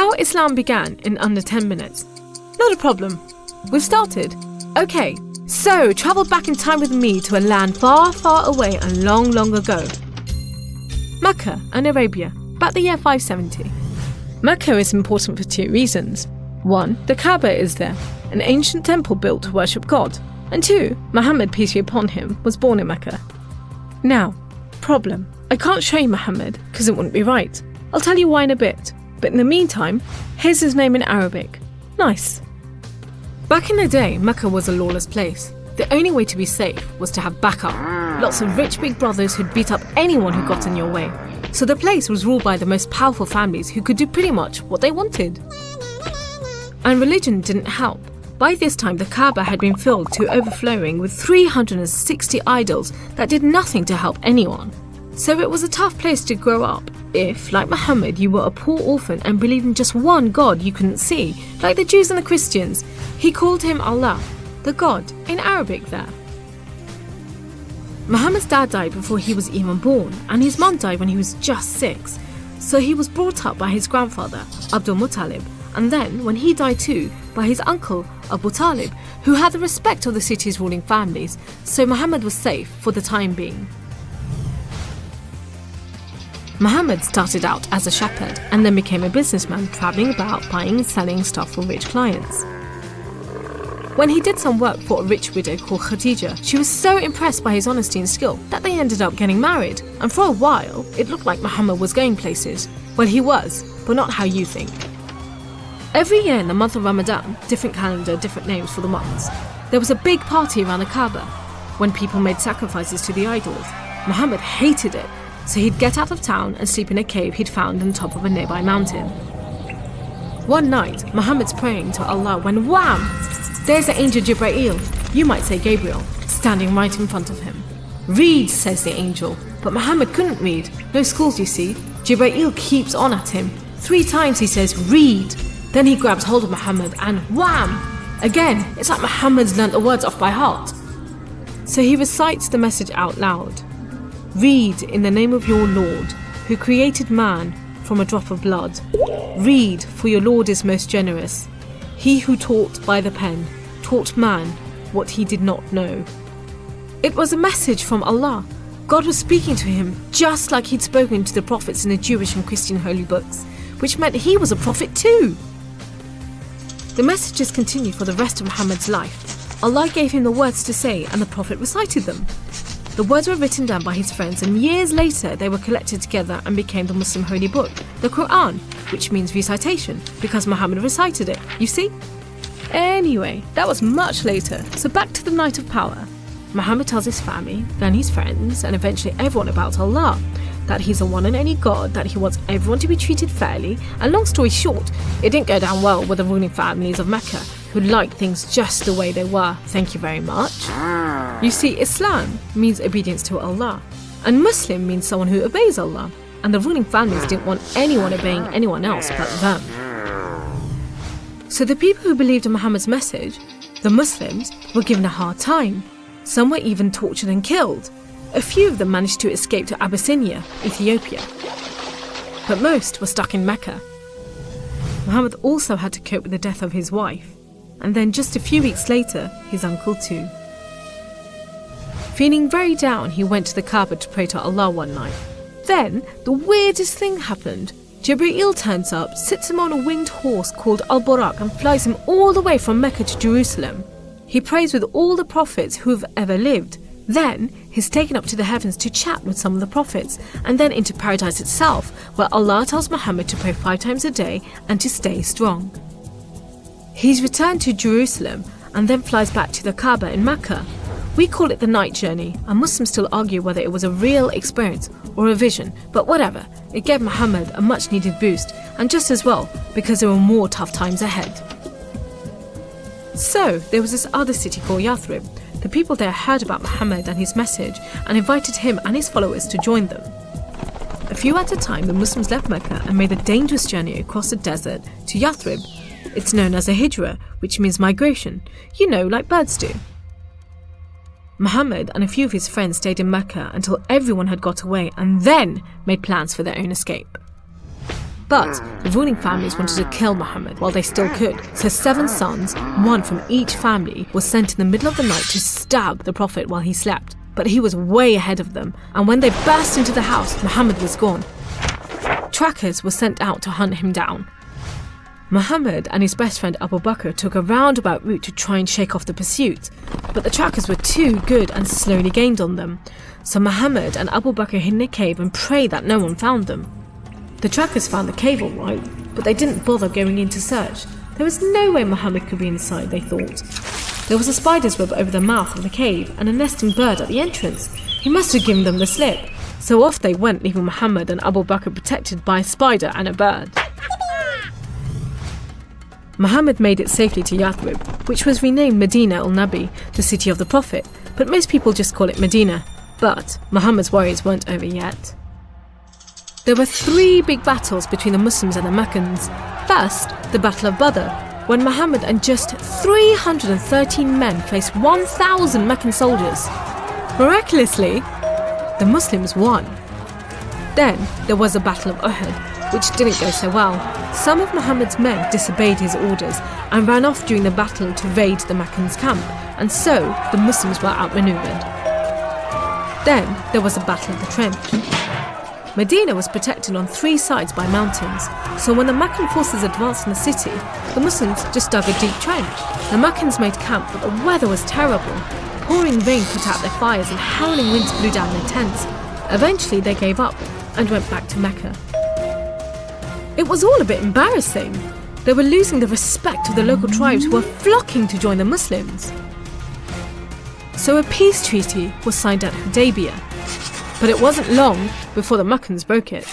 How Islam began in under 10 minutes. Not a problem. We've started. Okay, so travel back in time with me to a land far, far away and long, long ago. Mecca and Arabia, about the year 570. Mecca is important for two reasons. One, the Kaaba is there, an ancient temple built to worship God. And two, Muhammad, peace be upon him, was born in Mecca. Now, problem. I can't show you Muhammad because it wouldn't be right. I'll tell you why in a bit. But in the meantime, here's his name in Arabic. Nice. Back in the day, Mecca was a lawless place. The only way to be safe was to have backup. Lots of rich big brothers who'd beat up anyone who got in your way. So the place was ruled by the most powerful families who could do pretty much what they wanted. And religion didn't help. By this time, the Kaaba had been filled to overflowing with 360 idols that did nothing to help anyone. So it was a tough place to grow up if, like Muhammad, you were a poor orphan and believed in just one God you couldn't see, like the Jews and the Christians. He called him Allah, the God, in Arabic there. Muhammad's dad died before he was even born, and his mum died when he was just 6. So he was brought up by his grandfather, Abdul Muttalib, and then, when he died too, by his uncle, Abu Talib, who had the respect of the city's ruling families, so Muhammad was safe for the time being. Muhammad started out as a shepherd and then became a businessman, travelling about buying and selling stuff for rich clients. When he did some work for a rich widow called Khadija, she was so impressed by his honesty and skill that they ended up getting married, and for a while it looked like Muhammad was going places. Well, he was, but not how you think. Every year in the month of Ramadan, different calendar, different names for the months, there was a big party around the Kaaba when people made sacrifices to the idols. Muhammad hated it, so he'd get out of town and sleep in a cave he'd found on top of a nearby mountain. One night, Muhammad's praying to Allah when wham! There's the angel Jibreel, you might say Gabriel, standing right in front of him. Read, says the angel, but Muhammad couldn't read. No schools, you see. Jibreel keeps on at him. 3 times he says, read. Then he grabs hold of Muhammad and wham! Again, it's like Muhammad's learnt the words off by heart. So he recites the message out loud. Read in the name of your Lord, who created man from a drop of blood. Read, for your Lord is most generous. He who taught by the pen, taught man what he did not know. It was a message from Allah. God was speaking to him just like he'd spoken to the prophets in the Jewish and Christian holy books, which meant he was a prophet too. The messages continued for the rest of Muhammad's life. Allah gave him the words to say and the prophet recited them. The words were written down by his friends, and years later they were collected together and became the Muslim holy book, the Quran, which means recitation, because Muhammad recited it, you see? Anyway, that was much later, so back to the night of power. Muhammad tells his family, then his friends, and eventually everyone about Allah, that he's the one and only God, that he wants everyone to be treated fairly, and long story short, it didn't go down well with the ruling families of Mecca, who liked things just the way they were, thank you very much. You see, Islam means obedience to Allah, and Muslim means someone who obeys Allah, and the ruling families didn't want anyone obeying anyone else but them. So the people who believed in Muhammad's message, the Muslims, were given a hard time. Some were even tortured and killed. A few of them managed to escape to Abyssinia, Ethiopia. But most were stuck in Mecca. Muhammad also had to cope with the death of his wife, and then just a few weeks later, his uncle too. Feeling very down, he went to the Kaaba to pray to Allah one night. Then, the weirdest thing happened. Jibreel turns up, sits him on a winged horse called Al-Buraq and flies him all the way from Mecca to Jerusalem. He prays with all the prophets who have ever lived. Then, he's taken up to the heavens to chat with some of the prophets, and then into paradise itself, where Allah tells Muhammad to pray 5 times a day and to stay strong. He's returned to Jerusalem and then flies back to the Kaaba in Mecca. We call it the night journey, and Muslims still argue whether it was a real experience or a vision, but whatever, it gave Muhammad a much needed boost, and just as well, because there were more tough times ahead. So, there was this other city called Yathrib. The people there heard about Muhammad and his message and invited him and his followers to join them. A few at a time, the Muslims left Mecca and made a dangerous journey across the desert to Yathrib. It's known as a hijra, which means migration, like birds do. Muhammad and a few of his friends stayed in Mecca until everyone had got away and then made plans for their own escape. But the ruling families wanted to kill Muhammad while they still could, so 7 sons, one from each family, were sent in the middle of the night to stab the Prophet while he slept. But he was way ahead of them, and when they burst into the house, Muhammad was gone. Trackers were sent out to hunt him down. Muhammad and his best friend Abu Bakr took a roundabout route to try and shake off the pursuit, but the trackers were too good and slowly gained on them. So Muhammad and Abu Bakr hid in a cave and prayed that no one found them. The trackers found the cave all right, but they didn't bother going in to search. There was no way Muhammad could be inside, they thought. There was a spider's web over the mouth of the cave and a nesting bird at the entrance. He must have given them the slip. So off they went, leaving Muhammad and Abu Bakr protected by a spider and a bird. Muhammad made it safely to Yathrib, which was renamed Medina al-Nabi, the city of the Prophet, but most people just call it Medina. But Muhammad's worries weren't over yet. There were 3 big battles between the Muslims and the Meccans. First, the Battle of Badr, when Muhammad and just 313 men faced 1,000 Meccan soldiers. Miraculously, the Muslims won. Then there was the Battle of Uhud, which didn't go so well. Some of Muhammad's men disobeyed his orders and ran off during the battle to raid the Meccans' camp, and so the Muslims were outmaneuvered. Then there was the Battle of the Trench. Medina was protected on 3 sides by mountains, so when the Meccan forces advanced in the city, the Muslims just dug a deep trench. The Meccans made camp, but the weather was terrible. Pouring rain put out their fires and howling winds blew down their tents. Eventually they gave up and went back to Mecca. It was all a bit embarrassing. They were losing the respect of the local tribes who were flocking to join the Muslims. So a peace treaty was signed at Hudaybiyah, but it wasn't long before the Meccans broke it.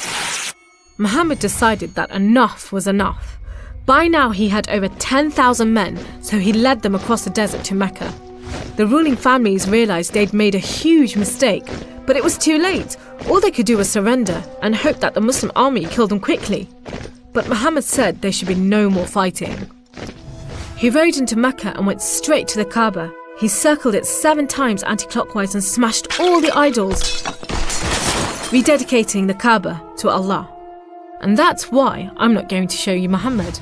Muhammad decided that enough was enough. By now he had over 10,000 men, so he led them across the desert to Mecca. The ruling families realised they'd made a huge mistake, but it was too late. All they could do was surrender and hope that the Muslim army killed them quickly. But Muhammad said there should be no more fighting. He rode into Mecca and went straight to the Kaaba. He circled it 7 times anti-clockwise and smashed all the idols, rededicating the Kaaba to Allah. And that's why I'm not going to show you Muhammad.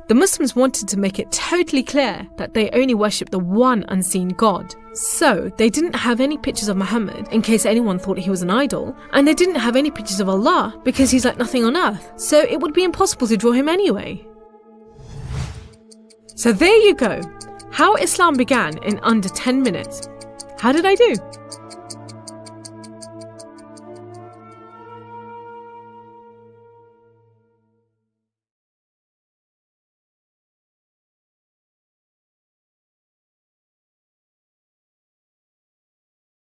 The Muslims wanted to make it totally clear that they only worship the one unseen God. So they didn't have any pictures of Muhammad in case anyone thought he was an idol, and they didn't have any pictures of Allah because he's like nothing on earth, so it would be impossible to draw him anyway. So there you go, how Islam began in under 10 minutes. How did I do?